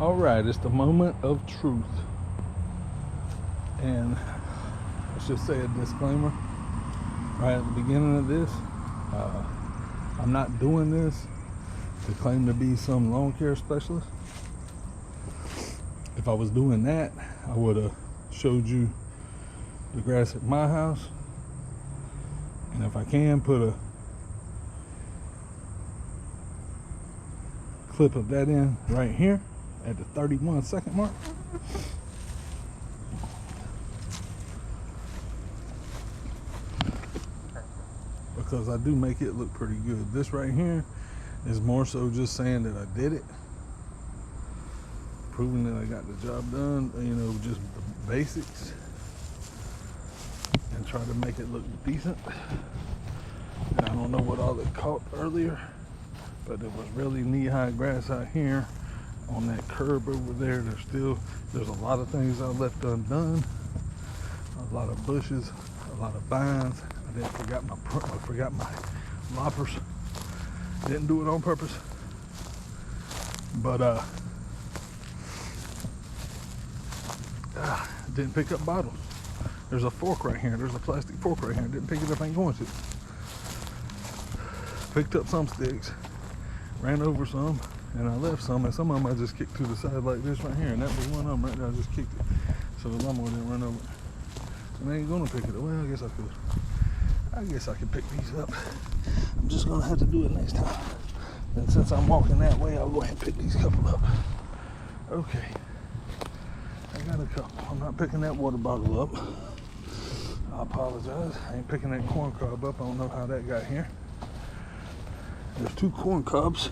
Alright, it's the moment of truth. And let's just say a disclaimer right at the beginning of this. I'm not doing this to claim to be some lawn care specialist. If I was doing that, I would have showed you the grass at my house. And if I can, put a clip of that in right here at the 31-second mark. Because I do make it look pretty good. This right here is more so just saying that I did it, proving that I got the job done, you know, just the basics, and try to make it look decent. And I don't know what all it caught earlier, but it was really knee-high grass out here on that curb over there. There's a lot of things I left undone, a lot of bushes, a lot of vines. I forgot my loppers. Didn't do it on purpose, but didn't pick up bottles. There's a fork right here. There's a plastic fork right here. Didn't pick it up. Ain't going to. Picked up some sticks, ran over some, and I left some, and some of them I just kicked to the side like this right here, and that was one of them right there. I just kicked it so the lawnmower didn't run over it. And I ain't gonna pick it up. Well, I guess I could. I guess I could pick these up. I'm just gonna have to do it next time. And since I'm walking that way, I'll go ahead and pick these couple up. Okay. I got a couple. I'm not picking that water bottle up. I apologize. I ain't picking that corn cob up. I don't know how that got here. There's 2 corn cobs.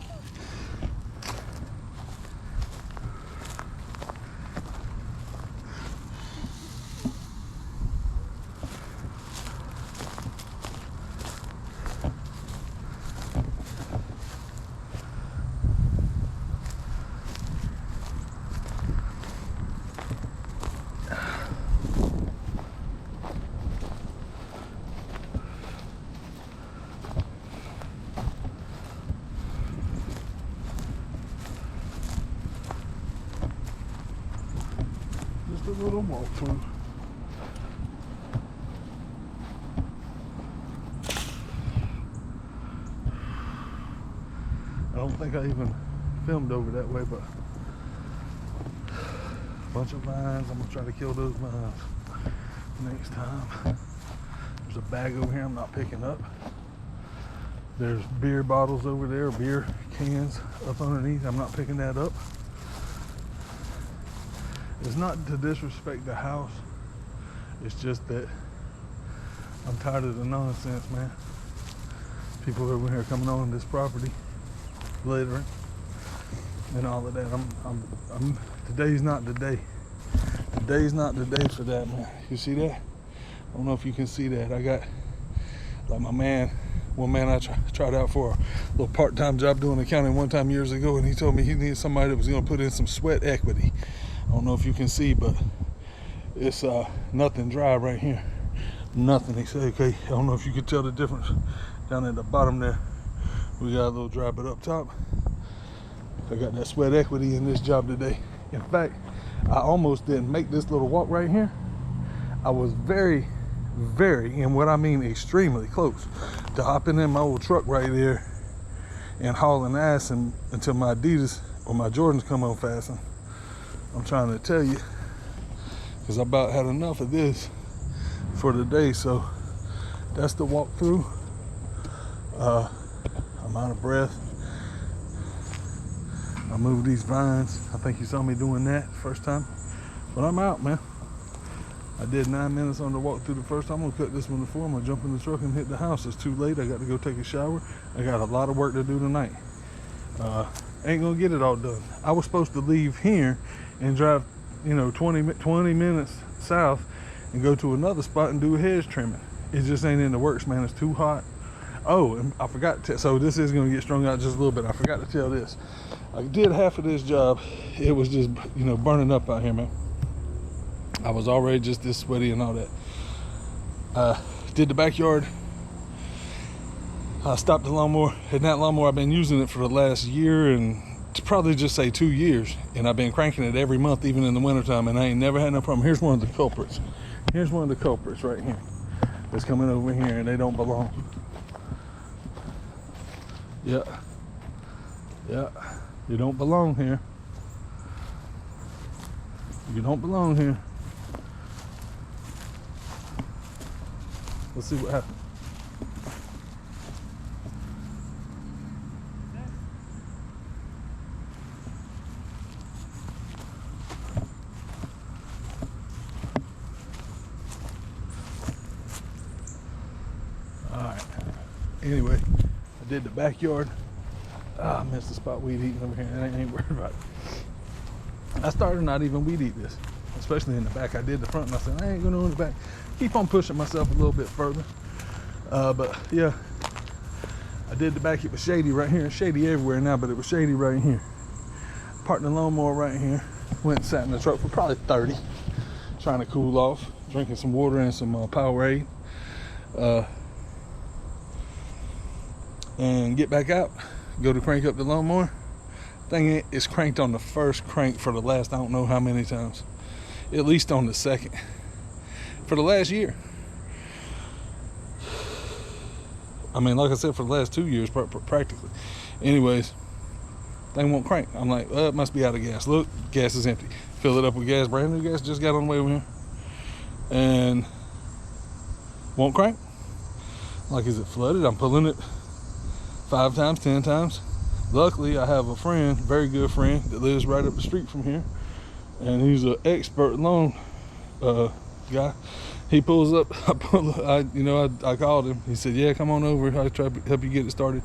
A little walkthrough. I don't think I even filmed over that way, but a bunch of vines. I'm gonna try to kill those vines next time. There's a bag over here I'm not picking up. There's beer bottles over there, beer cans up underneath. I'm not picking that up. It's not to disrespect the house. It's just that I'm tired of the nonsense, man. People over here coming on this property, littering, and all of that. Today's not the day. Today's not the day for that, man. You see that? I don't know if you can see that. I got, like one man I tried out for a little part-time job doing accounting one time years ago, and he told me he needed somebody that was gonna put in some sweat equity. I don't know if you can see, but it's nothing dry right here. Nothing. He said, okay, I don't know if you can tell the difference down at the bottom there. We got a little dry, but up top, I got that sweat equity in this job today. In fact, I almost didn't make this little walk right here. I was very, and what I mean extremely close to hopping in my old truck right there and hauling ass until my Adidas or my Jordans come unfastened. I'm trying to tell you, because I about had enough of this for the day. So that's the walkthrough. I'm out of breath. I moved these vines. I think you saw me doing that first time, but I'm out, man. I did 9 minutes on the walk through the first time. I'm gonna cut this one to 4. I'm gonna jump in the truck and hit the house. It's too late. I got to go take a shower. I got a lot of work to do tonight. Ain't gonna get it all done. I was supposed to leave here and drive, 20 minutes south and go to another spot and do a hedge trimming. It just ain't in the works, man. It's too hot. Oh, and I forgot to, so this is gonna get strung out just a little bit. I forgot to tell this. I did half of this job. It was just, burning up out here, man. I was already just this sweaty and all that. Did the backyard. I stopped the lawnmower, and that lawnmower, I've been using it for the last year and probably just say 2 years, and I've been cranking it every month, even in the wintertime, and I ain't never had no problem. Here's one of the culprits. Here's one of the culprits right here that's coming over here, and they don't belong. Yeah. You don't belong here. You don't belong here. Let's see what happens. Alright. Anyway, I did the backyard. I missed the spot weed eating over here. I ain't worried about it. I started not even weed eat this, especially in the back. I did the front and I said, I ain't gonna do in the back. Keep on pushing myself a little bit further. But yeah, I did the back. It was shady right here. It's shady everywhere now, but it was shady right here. Parked the lawnmower right here. Went and sat in the truck for probably 30, trying to cool off, drinking some water and some Powerade. And get back out, go to crank up the lawnmower. Thing is cranked on the first crank for the last I don't know how many times, at least on the second, for the last year. I mean, like I said, for the last 2 years practically. Anyways, thing won't crank. I'm like, well, it must be out of gas. Look, gas is empty. Fill it up with gas, brand new gas, just got on the way over here, and won't crank. Like, is it flooded? I'm pulling it 5 times, 10 times. Luckily, I have a friend, very good friend, that lives right up the street from here, and he's an expert loan guy. He pulls up. I called him. He said, "Yeah, come on over. I'll try to help you get it started."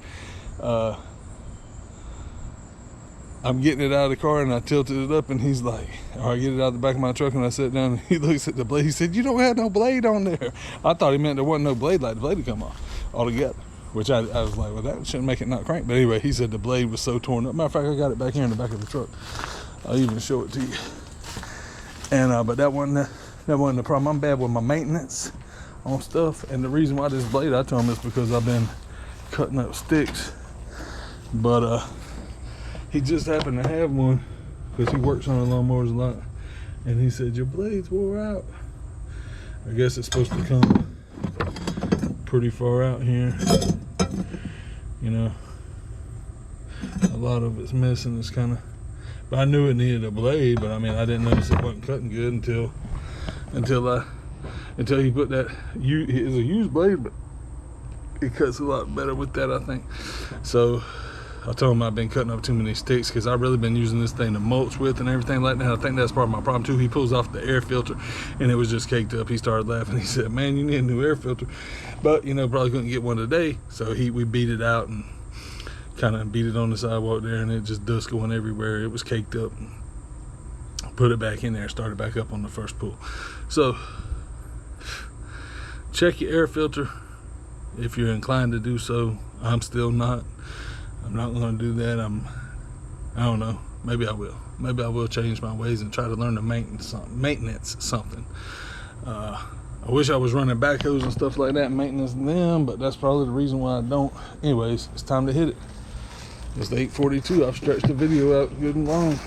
I'm getting it out of the car, and I tilted it up, and he's like, "All right, get it out of the back of my truck." And I sat down, and he looks at the blade. He said, "You don't have no blade on there." I thought he meant there wasn't no blade, like the blade would come off altogether. Which I was like, well, that shouldn't make it not crank. But anyway, he said the blade was so torn up. Matter of fact, I got it back here in the back of the truck. I'll even show it to you. And but that wasn't the problem. I'm bad with my maintenance on stuff. And the reason why this blade, I told him, is because I've been cutting up sticks. But he just happened to have one because he works on the lawnmowers a lot. And he said, your blade's wore out. I guess it's supposed to come pretty far out here. You know, a lot of it's missing. It's kind of, but I knew it needed a blade, but I mean, I didn't notice it wasn't cutting good until he put that. It's a used blade, but it cuts a lot better with that, I think. So I told him I've been cutting up too many sticks because I've really been using this thing to mulch with and everything like that. I think that's part of my problem too. He pulls off the air filter and it was just caked up. He started laughing. He said, "Man, you need a new air filter." But you know, probably couldn't get one today. So we beat it out and kind of beat it on the sidewalk there, and it just dust going everywhere. It was caked up. Put it back in there, started back up on the first pull. So check your air filter if you're inclined to do so. I'm still not. I'm not going to do that. I don't know. Maybe I will. Maybe I will change my ways and try to learn to maintenance something. I wish I was running backhoes and stuff like that, maintenance them, but that's probably the reason why I don't. Anyways, it's time to hit it. It's 8:42. I've stretched the video out good and long.